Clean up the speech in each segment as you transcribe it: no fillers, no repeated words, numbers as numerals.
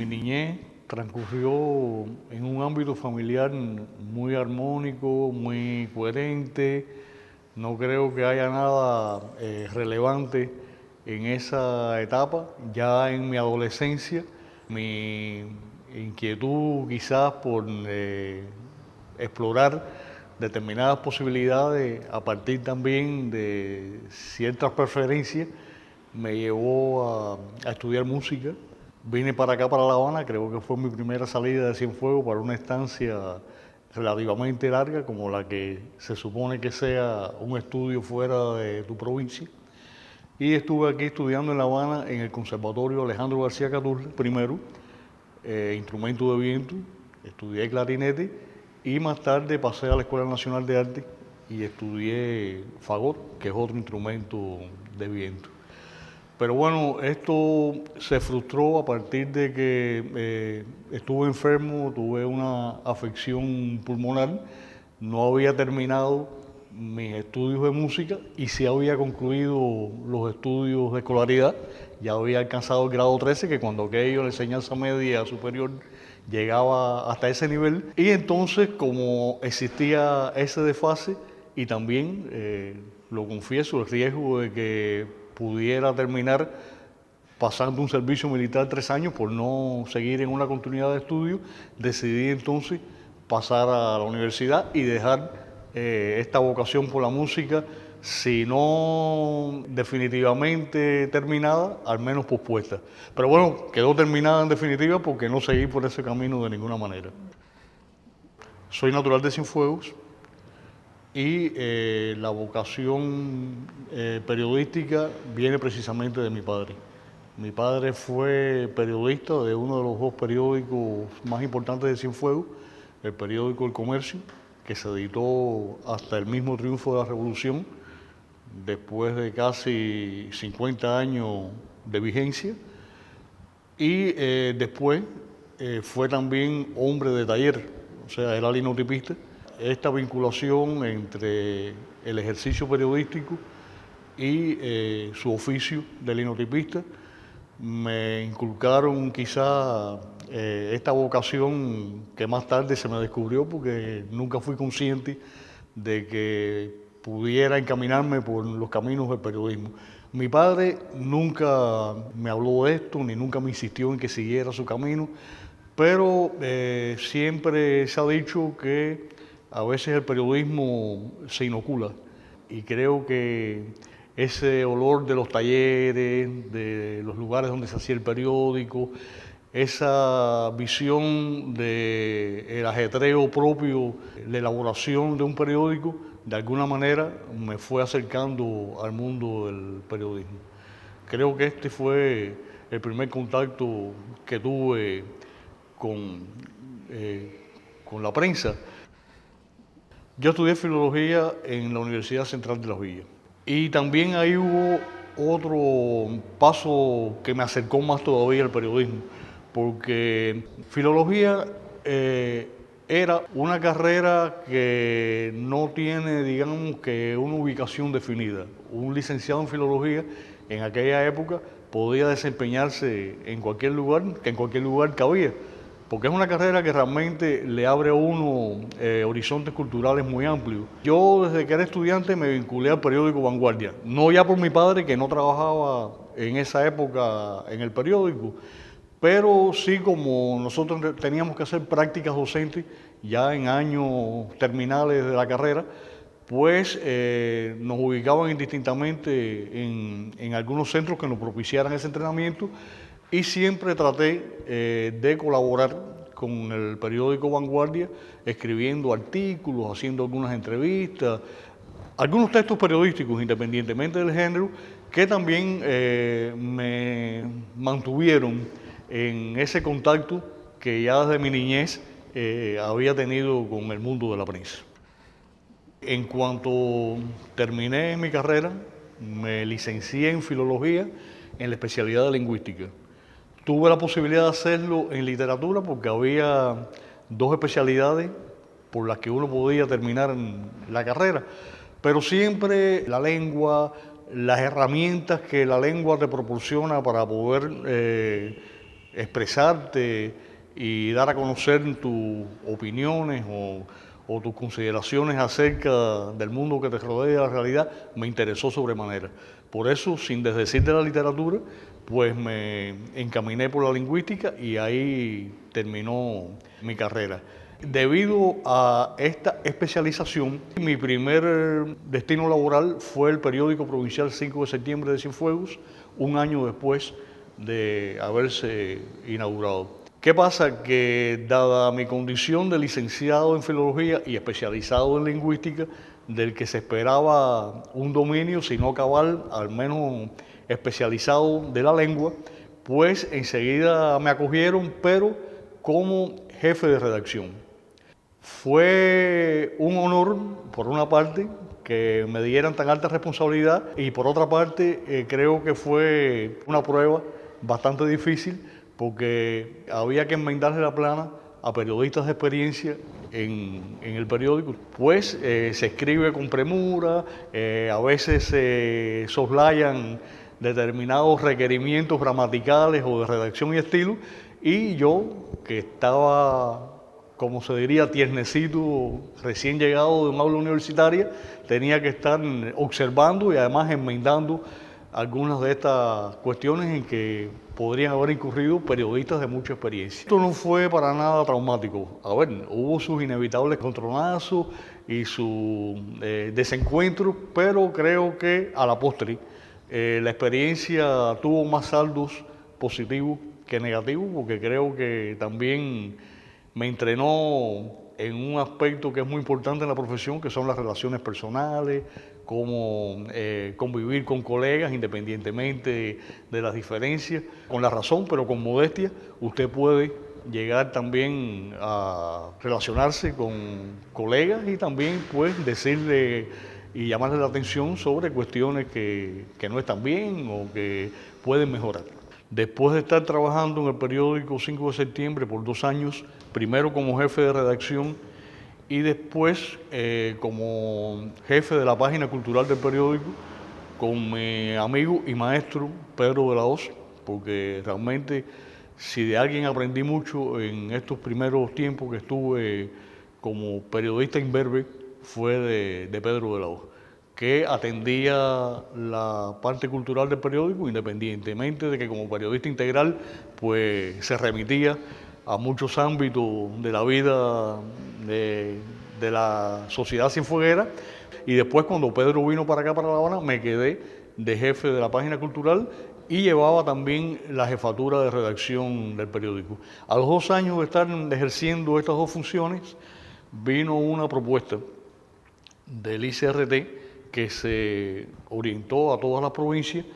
Mi niñez transcurrió en un ámbito familiar muy armónico, muy coherente. No creo que haya nada relevante en esa etapa. Ya en mi adolescencia, mi inquietud quizás por explorar determinadas posibilidades a partir también de ciertas preferencias me llevó a estudiar música. Vine para acá, para La Habana, creo que fue mi primera salida de Cienfuegos para una estancia relativamente larga, como la que se supone que sea un estudio fuera de tu provincia. Y estuve aquí estudiando en La Habana en el Conservatorio Alejandro García Caturra, primero, instrumento de viento, estudié clarinete y más tarde pasé a la Escuela Nacional de Arte y estudié fagot, que es otro instrumento de viento. Pero bueno, esto se frustró a partir de que estuve enfermo, tuve una afección pulmonar, no había terminado mis estudios de música y sí había concluido los estudios de escolaridad, ya había alcanzado el grado 13, que cuando aquello la enseñanza media superior llegaba hasta ese nivel, y entonces como existía ese desfase y también, lo confieso, el riesgo de que pudiera terminar pasando un servicio militar 3 años por no seguir en una continuidad de estudio, decidí entonces pasar a la universidad y dejar esta vocación por la música, si no definitivamente terminada, al menos pospuesta. Pero bueno, quedó terminada en definitiva porque no seguí por ese camino de ninguna manera. Soy natural de Cienfuegos y la vocación periodística viene precisamente de mi padre. Mi padre fue periodista de uno de los dos periódicos más importantes de Cienfuegos, el periódico El Comercio, que se editó hasta el mismo triunfo de la Revolución, después de casi 50 años de vigencia, y después fue también hombre de taller, o sea, era linotipista. Esta vinculación entre el ejercicio periodístico y su oficio de linotipista me inculcaron quizá esta vocación que más tarde se me descubrió porque nunca fui consciente de que pudiera encaminarme por los caminos del periodismo. Mi padre nunca me habló de esto, ni nunca me insistió en que siguiera su camino, pero siempre se ha dicho que a veces el periodismo se inocula y creo que ese olor de los talleres, de los lugares donde se hacía el periódico, esa visión del ajetreo propio, la elaboración de un periódico, de alguna manera me fue acercando al mundo del periodismo. Creo que este fue el primer contacto que tuve con, con la prensa. Yo estudié filología en la Universidad Central de Las Villas y también ahí hubo otro paso que me acercó más todavía al periodismo, porque filología era una carrera que no tiene, digamos, que una ubicación definida. Un licenciado en filología en aquella época podía desempeñarse en cualquier lugar, que en cualquier lugar cabía, porque es una carrera que realmente le abre a uno horizontes culturales muy amplios. Yo desde que era estudiante me vinculé al periódico Vanguardia, no ya por mi padre que no trabajaba en esa época en el periódico, pero sí como nosotros teníamos que hacer prácticas docentes ya en años terminales de la carrera, pues nos ubicaban indistintamente en algunos centros que nos propiciaran ese entrenamiento y siempre traté de colaborar con el periódico Vanguardia, escribiendo artículos, haciendo algunas entrevistas, algunos textos periodísticos, independientemente del género, que también me mantuvieron en ese contacto que ya desde mi niñez había tenido con el mundo de la prensa. En cuanto terminé mi carrera, me licencié en filología en la especialidad de lingüística. Tuve la posibilidad de hacerlo en literatura porque había dos especialidades por las que uno podía terminar la carrera, pero siempre la lengua, las herramientas que la lengua te proporciona para poder expresarte y dar a conocer tus opiniones o tus consideraciones acerca del mundo que te rodea, la realidad, me interesó sobremanera. Por eso, sin desdecir de la literatura, pues me encaminé por la lingüística y ahí terminó mi carrera. Debido a esta especialización, mi primer destino laboral fue el periódico provincial 5 de septiembre de Cienfuegos, un año después de haberse inaugurado. ¿Qué pasa? Que dada mi condición de licenciado en filología y especializado en lingüística, del que se esperaba un dominio, si no cabal, al menos especializado de la lengua, pues enseguida me acogieron, pero como jefe de redacción. Fue un honor, por una parte, que me dieran tan alta responsabilidad y por otra parte creo que fue una prueba bastante difícil porque había que enmendarle la plana a periodistas de experiencia en el periódico, pues se escribe con premura, a veces se soslayan determinados requerimientos gramaticales o de redacción y estilo, y yo, que estaba, como se diría, tiernecito, recién llegado de un aula universitaria, tenía que estar observando y además enmendando algunas de estas cuestiones en que podrían haber incurrido periodistas de mucha experiencia. Esto no fue para nada traumático. A ver, hubo sus inevitables contronazos y sus desencuentros, pero creo que a la postre la experiencia tuvo más saldos positivos que negativos, porque creo que también me entrenó en un aspecto que es muy importante en la profesión, que son las relaciones personales, cómo convivir con colegas independientemente de las diferencias. Con la razón, pero con modestia, usted puede llegar también a relacionarse con colegas y también pues decirle y llamarle la atención sobre cuestiones que no están bien o que pueden mejorar. Después de estar trabajando en el periódico 5 de septiembre por 2 años, primero como jefe de redacción y después como jefe de la página cultural del periódico, con mi amigo y maestro Pedro de la Hoz, porque realmente si de alguien aprendí mucho en estos primeros tiempos que estuve como periodista imberbe, fue de Pedro de la Hoz, que atendía la parte cultural del periódico, independientemente de que como periodista integral pues se remitía a muchos ámbitos de la vida de la sociedad cienfueguera. Y después, cuando Pedro vino para acá, para La Habana, me quedé de jefe de la página cultural y llevaba también la jefatura de redacción del periódico. A los 2 años de estar ejerciendo estas dos funciones, vino una propuesta del ICRT que se orientó a todas las provincias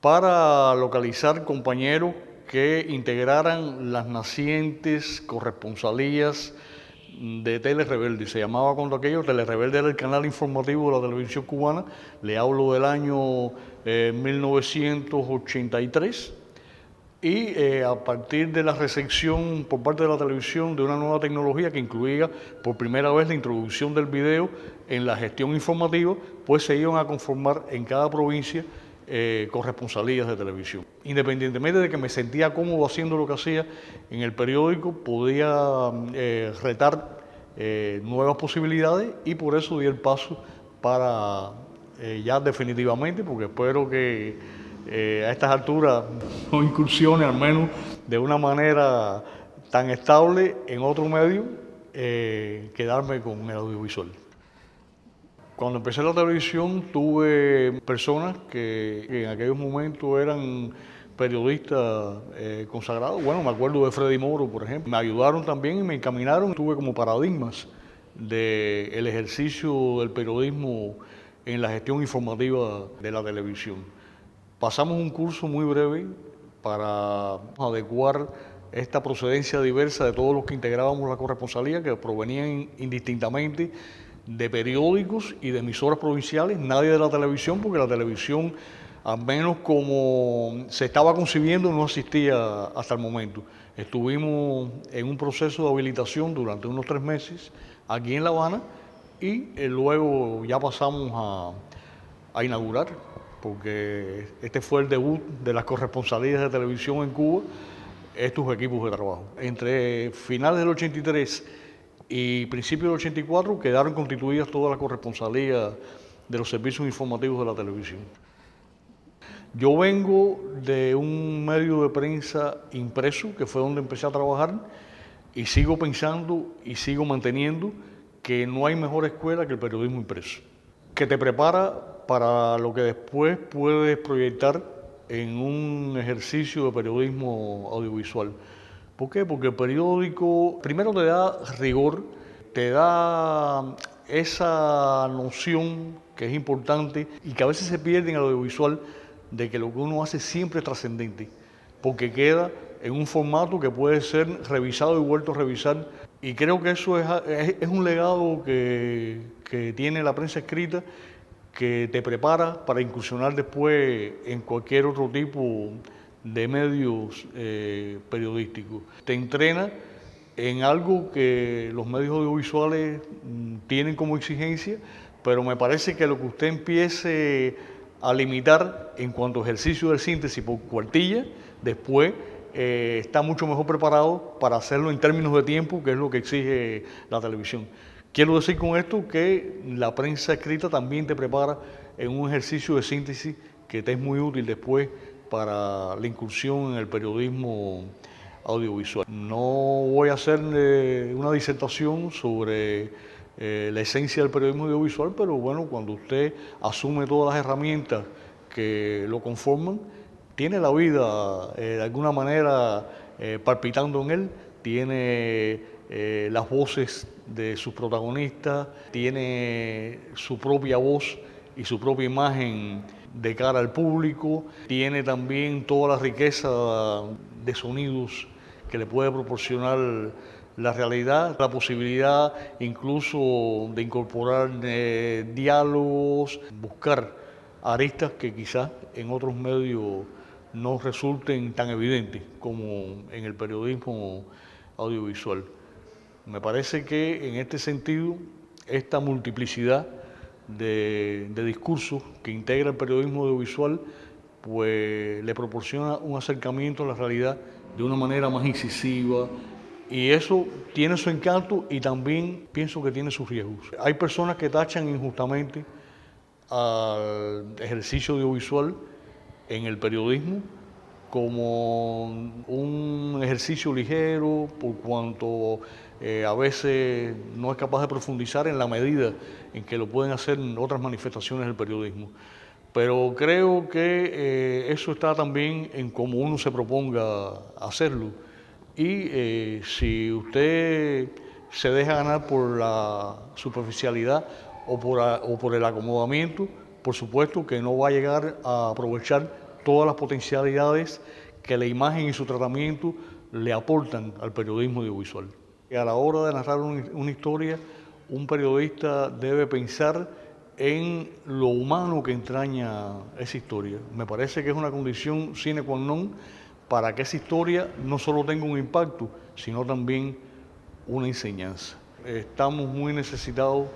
para localizar compañeros que integraran las nacientes corresponsalías de Tele Rebelde. Se llamaba cuando aquello, Tele Rebelde era el canal informativo de la televisión cubana. Le hablo del año 1983. Y a partir de la recepción por parte de la televisión de una nueva tecnología que incluía por primera vez la introducción del video en la gestión informativa, pues se iban a conformar en cada provincia corresponsalías de televisión. Independientemente de que me sentía cómodo haciendo lo que hacía en el periódico, podía retar nuevas posibilidades y por eso di el paso para ya definitivamente, porque espero que a estas alturas no incursione al menos de una manera tan estable en otro medio, quedarme con el audiovisual. Cuando empecé la televisión tuve personas que en aquellos momentos eran periodistas consagrados. Bueno, me acuerdo de Freddy Moro, por ejemplo. Me ayudaron también y me encaminaron. Tuve como paradigmas del ejercicio del periodismo en la gestión informativa de la televisión. Pasamos un curso muy breve para adecuar esta procedencia diversa de todos los que integrábamos la corresponsalía, que provenían indistintamente de periódicos y de emisoras provinciales, nadie de la televisión, porque la televisión, al menos como se estaba concibiendo, no existía hasta el momento. Estuvimos en un proceso de habilitación durante unos 3 meses aquí en La Habana y luego ya pasamos a inaugurar, porque este fue el debut de las corresponsalías de televisión en Cuba estos equipos de trabajo. Entre finales del 83 y principios del 84 quedaron constituidas todas las corresponsalías de los servicios informativos de la televisión. Yo vengo de un medio de prensa impreso, que fue donde empecé a trabajar, y sigo pensando y sigo manteniendo que no hay mejor escuela que el periodismo impreso, que te prepara para lo que después puedes proyectar en un ejercicio de periodismo audiovisual. ¿Por qué? Porque el periódico primero te da rigor, te da esa noción que es importante y que a veces se pierde en el audiovisual, de que lo que uno hace siempre es trascendente, porque queda en un formato que puede ser revisado y vuelto a revisar. Y creo que eso es un legado que tiene la prensa escrita, que te prepara para incursionar después en cualquier otro tipo de medios periodísticos. Te entrena en algo que los medios audiovisuales tienen como exigencia, pero me parece que lo que usted empiece a limitar en cuanto a ejercicio de síntesis por cuartilla, después está mucho mejor preparado para hacerlo en términos de tiempo, que es lo que exige la televisión. Quiero decir con esto que la prensa escrita también te prepara en un ejercicio de síntesis que te es muy útil después para la incursión en el periodismo audiovisual. No voy a hacer una disertación sobre la esencia del periodismo audiovisual, pero bueno, cuando usted asume todas las herramientas que lo conforman, tiene la vida de alguna manera palpitando en él, tiene las voces de sus protagonistas, tiene su propia voz y su propia imagen de cara al público, tiene también toda la riqueza de sonidos que le puede proporcionar la realidad, la posibilidad incluso de incorporar diálogos, buscar aristas que quizás en otros medios no resulten tan evidentes como en el periodismo audiovisual. Me parece que en este sentido, esta multiplicidad de discursos que integra el periodismo audiovisual, pues le proporciona un acercamiento a la realidad de una manera más incisiva, y eso tiene su encanto y también pienso que tiene sus riesgos. Hay personas que tachan injustamente al ejercicio audiovisual en el periodismo como un ejercicio ligero, por cuanto a veces no es capaz de profundizar en la medida en que lo pueden hacer en otras manifestaciones del periodismo. Pero creo que eso está también en cómo uno se proponga hacerlo. Y si usted se deja ganar por la superficialidad o por el acomodamiento, por supuesto que no va a llegar a aprovechar todas las potencialidades que la imagen y su tratamiento le aportan al periodismo audiovisual. Y a la hora de narrar una historia, un periodista debe pensar en lo humano que entraña esa historia. Me parece que es una condición sine qua non para que esa historia no solo tenga un impacto, sino también una enseñanza. Estamos muy necesitados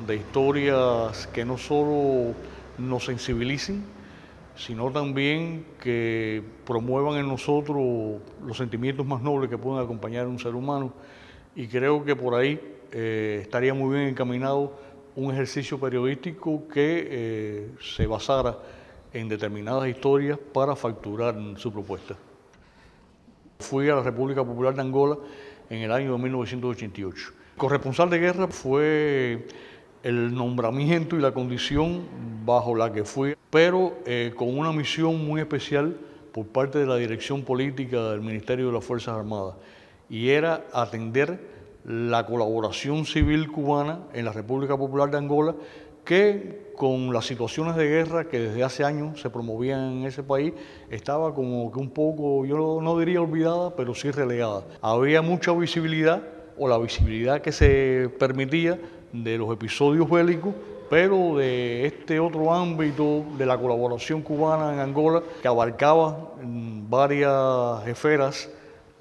de historias que no solo nos sensibilicen, sino también que promuevan en nosotros los sentimientos más nobles que pueden acompañar a un ser humano. Y creo que por ahí estaría muy bien encaminado un ejercicio periodístico que se basara en determinadas historias para facturar su propuesta. Fui a la República Popular de Angola en el año de 1988. Corresponsal de guerra fue el nombramiento y la condición bajo la que fui, pero con una misión muy especial por parte de la dirección política del Ministerio de las Fuerzas Armadas, y era atender la colaboración civil cubana en la República Popular de Angola, que con las situaciones de guerra que desde hace años se promovían en ese país, estaba como que un poco, yo no diría olvidada, pero sí relegada. Había mucha visibilidad, o la visibilidad que se permitía, de los episodios bélicos, pero de este otro ámbito de la colaboración cubana en Angola, que abarcaba varias esferas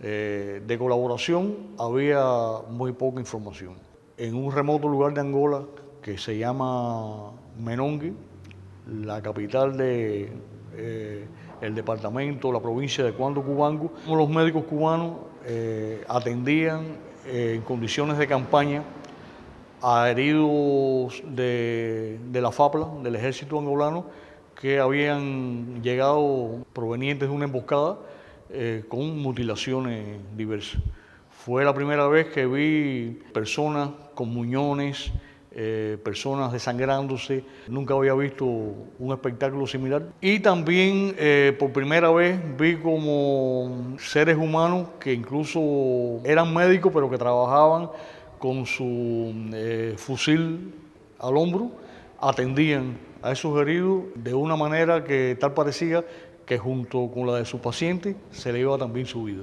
de colaboración, había muy poca información. En un remoto lugar de Angola que se llama Menongue, la capital de el departamento, la provincia de Cuando Cubango, como los médicos cubanos atendían en condiciones de campaña a heridos de la FAPLA, del ejército angolano, que habían llegado provenientes de una emboscada con mutilaciones diversas. Fue la primera vez que vi personas con muñones, personas desangrándose. Nunca había visto un espectáculo similar. Y también por primera vez vi como seres humanos que incluso eran médicos, pero que trabajaban con su fusil al hombro, atendían a esos heridos de una manera que tal parecía que junto con la de sus pacientes se le iba también su vida.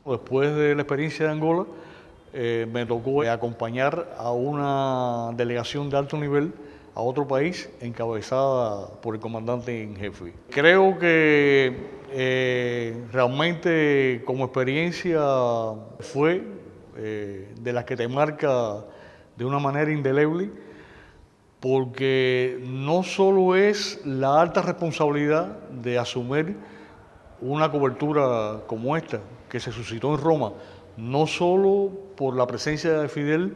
Después de la experiencia de Angola, me tocó acompañar a una delegación de alto nivel a otro país encabezada por el comandante en jefe. Creo que realmente como experiencia fue de las que te marca de una manera indeleble, porque no solo es la alta responsabilidad de asumir una cobertura como esta, que se suscitó en Roma, no solo por la presencia de Fidel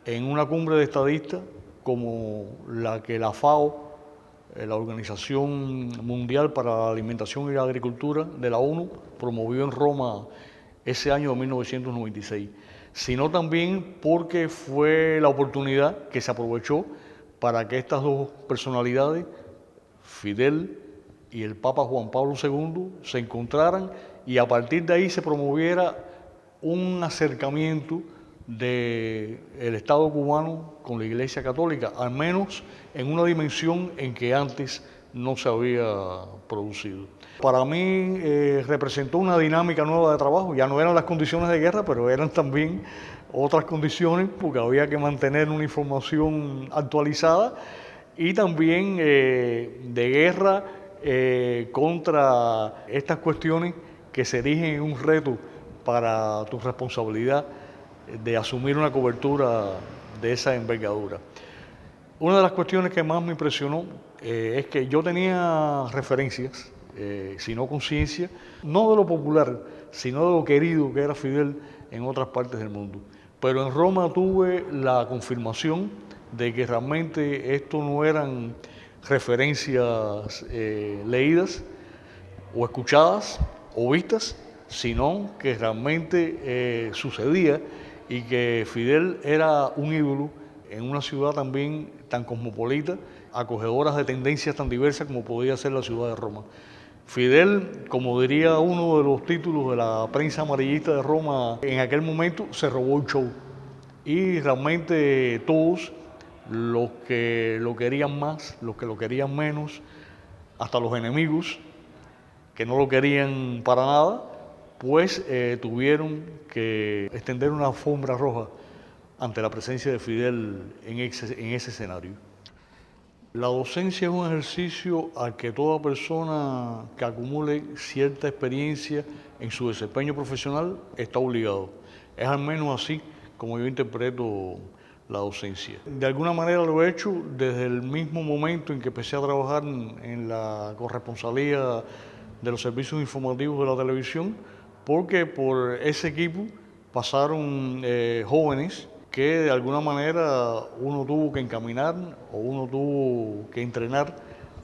en una cumbre de estadistas como la que la FAO, la Organización Mundial para la Alimentación y la Agricultura de la ONU, promovió en Roma ese año de 1996, sino también porque fue la oportunidad que se aprovechó para que estas dos personalidades, Fidel y el Papa Juan Pablo II, se encontraran y a partir de ahí se promoviera un acercamiento del Estado cubano con la Iglesia Católica, al menos en una dimensión en que antes no se había producido. Para mí representó una dinámica nueva de trabajo. Ya no eran las condiciones de guerra, pero eran también otras condiciones, porque había que mantener una información actualizada y también de guerra contra estas cuestiones que se erigen en un reto para tu responsabilidad de asumir una cobertura de esa envergadura. Una de las cuestiones que más me impresionó es que yo tenía referencias, sino conciencia, no de lo popular, sino de lo querido que era Fidel en otras partes del mundo. Pero en Roma tuve la confirmación de que realmente esto no eran referencias leídas o escuchadas o vistas, sino que realmente sucedía y que Fidel era un ídolo en una ciudad también tan cosmopolita, acogedora de tendencias tan diversas como podía ser la ciudad de Roma. Fidel, como diría uno de los títulos de la prensa amarillista de Roma, en aquel momento se robó el show. Y realmente todos, los que lo querían más, los que lo querían menos, hasta los enemigos, que no lo querían para nada, pues tuvieron que extender una alfombra roja ante la presencia de Fidel en ese escenario. La docencia es un ejercicio al que toda persona que acumule cierta experiencia en su desempeño profesional está obligado. Es al menos así como yo interpreto la docencia. De alguna manera lo he hecho desde el mismo momento en que empecé a trabajar en la corresponsalía de los servicios informativos de la televisión, porque por ese equipo pasaron jóvenes que de alguna manera uno tuvo que encaminar o uno tuvo que entrenar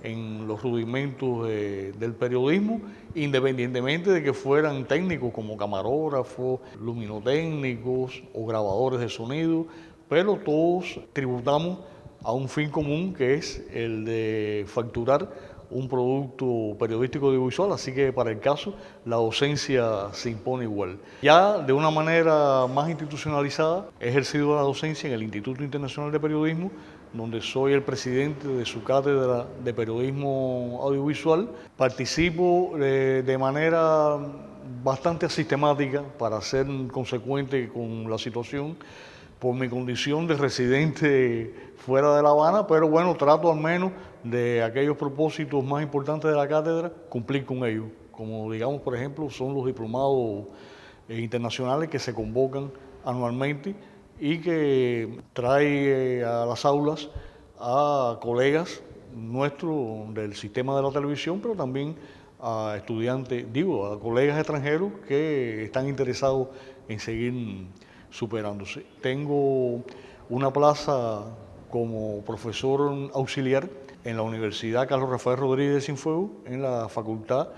en los rudimentos del periodismo, independientemente de que fueran técnicos como camarógrafos, luminotécnicos o grabadores de sonido, pero todos tributamos a un fin común que es el de facturar un producto periodístico audiovisual, así que para el caso la docencia se impone igual. Ya de una manera más institucionalizada he ejercido la docencia en el Instituto Internacional de Periodismo, donde soy el presidente de su cátedra de periodismo audiovisual. Participo de manera bastante sistemática para ser consecuente con la situación por mi condición de residente fuera de La Habana, pero bueno, trato al menos de aquellos propósitos más importantes de la cátedra, cumplir con ellos, como digamos, por ejemplo, son los diplomados internacionales que se convocan anualmente y que trae a las aulas a colegas nuestros del sistema de la televisión, pero también a estudiantes, a colegas extranjeros que están interesados en seguir superándose. Tengo una plaza como profesor auxiliar en la Universidad Carlos Rafael Rodríguez de Cienfuegos, en la Facultad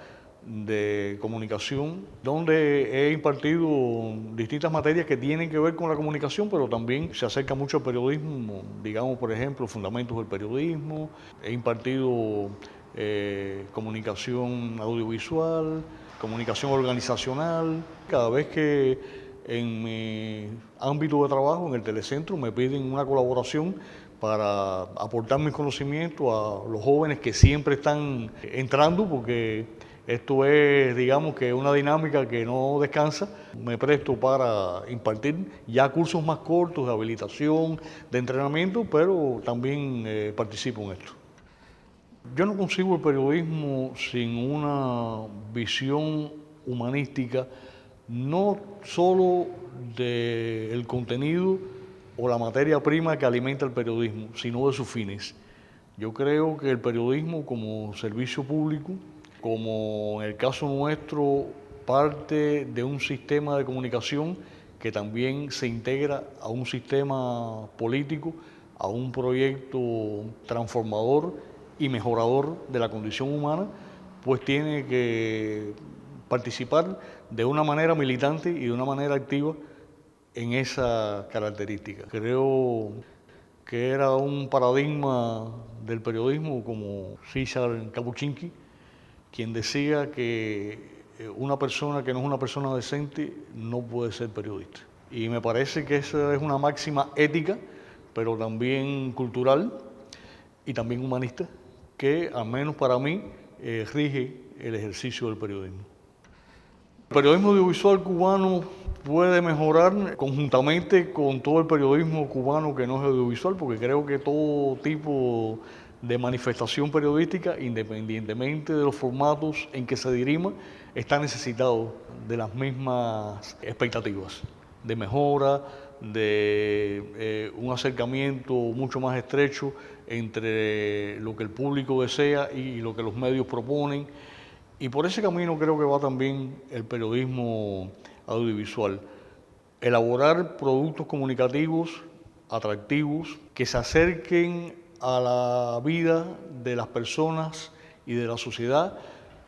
de Comunicación, donde he impartido distintas materias que tienen que ver con la comunicación, pero también se acerca mucho al periodismo, digamos, por ejemplo, fundamentos del periodismo. He impartido comunicación audiovisual, comunicación organizacional. Cada vez que en mi ámbito de trabajo, en el telecentro, me piden una colaboración para aportar mis conocimientos a los jóvenes que siempre están entrando, porque esto es, digamos, que una dinámica que no descansa. Me presto para impartir ya cursos más cortos de habilitación, de entrenamiento, pero también participo en esto. Yo no concibo el periodismo sin una visión humanística, no solo del contenido o la materia prima que alimenta el periodismo, sino de sus fines. Yo creo que el periodismo como servicio público, como en el caso nuestro, parte de un sistema de comunicación que también se integra a un sistema político, a un proyecto transformador y mejorador de la condición humana, pues tiene que participar de una manera militante y de una manera activa en esa característica. Creo que era un paradigma del periodismo como César Kapuscinski, quien decía que una persona que no es una persona decente no puede ser periodista. Y me parece que esa es una máxima ética, pero también cultural y también humanista, que al menos para mí rige el ejercicio del periodismo. El periodismo audiovisual cubano puede mejorar conjuntamente con todo el periodismo cubano que no es audiovisual, porque creo que todo tipo de manifestación periodística, independientemente de los formatos en que se dirima, está necesitado de las mismas expectativas de mejora, de un acercamiento mucho más estrecho entre lo que el público desea y lo que los medios proponen. Y por ese camino creo que va también el periodismo audiovisual. Elaborar productos comunicativos atractivos que se acerquen a la vida de las personas y de la sociedad,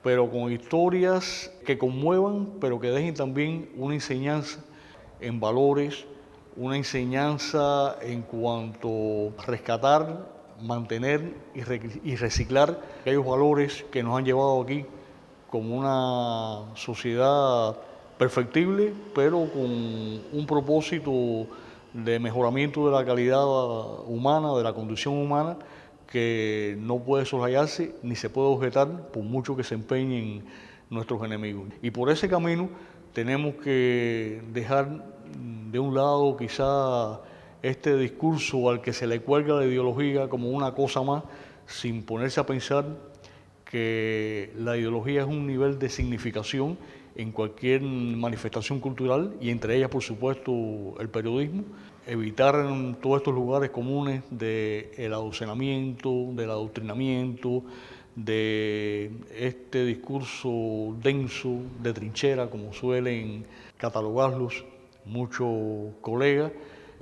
pero con historias que conmuevan, pero que dejen también una enseñanza en valores, una enseñanza en cuanto a rescatar, mantener y reciclar aquellos valores que nos han llevado aquí como una sociedad perfectible, pero con un propósito de mejoramiento de la calidad humana, de la condición humana, que no puede soslayarse ni se puede objetar por mucho que se empeñen nuestros enemigos. Y por ese camino tenemos que dejar de un lado quizá este discurso al que se le cuelga la ideología como una cosa más, sin ponerse a pensar que la ideología es un nivel de significación en cualquier manifestación cultural y entre ellas, por supuesto, el periodismo. Evitar en todos estos lugares comunes del adoctrinamiento, del adoctrinamiento, de este discurso denso, de trinchera, como suelen catalogarlos muchos colegas,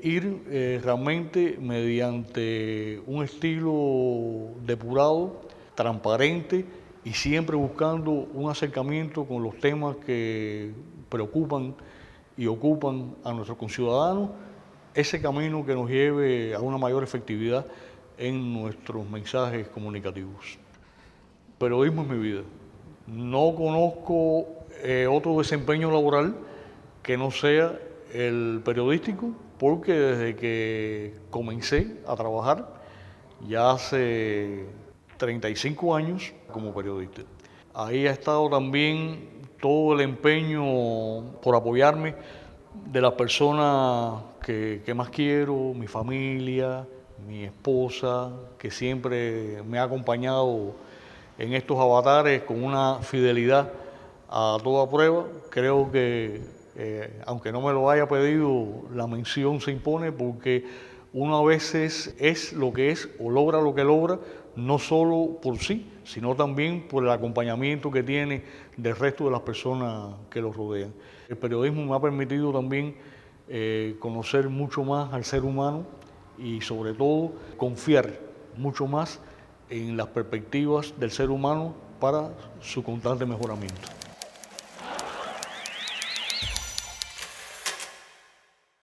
ir realmente mediante un estilo depurado, transparente y siempre buscando un acercamiento con los temas que preocupan y ocupan a nuestros conciudadanos, ese camino que nos lleve a una mayor efectividad en nuestros mensajes comunicativos. El periodismo es mi vida. No conozco otro desempeño laboral que no sea el periodístico, porque desde que comencé a trabajar, ya hace 35 años como periodista. Ahí ha estado también todo el empeño por apoyarme de las personas que más quiero, mi familia, mi esposa, que siempre me ha acompañado en estos avatares con una fidelidad a toda prueba. Creo que, aunque no me lo haya pedido, la mención se impone porque uno a veces es lo que es o logra lo que logra, no solo por sí, sino también por el acompañamiento que tiene del resto de las personas que lo rodean. El periodismo me ha permitido también conocer mucho más al ser humano y sobre todo confiar mucho más en las perspectivas del ser humano para su constante mejoramiento.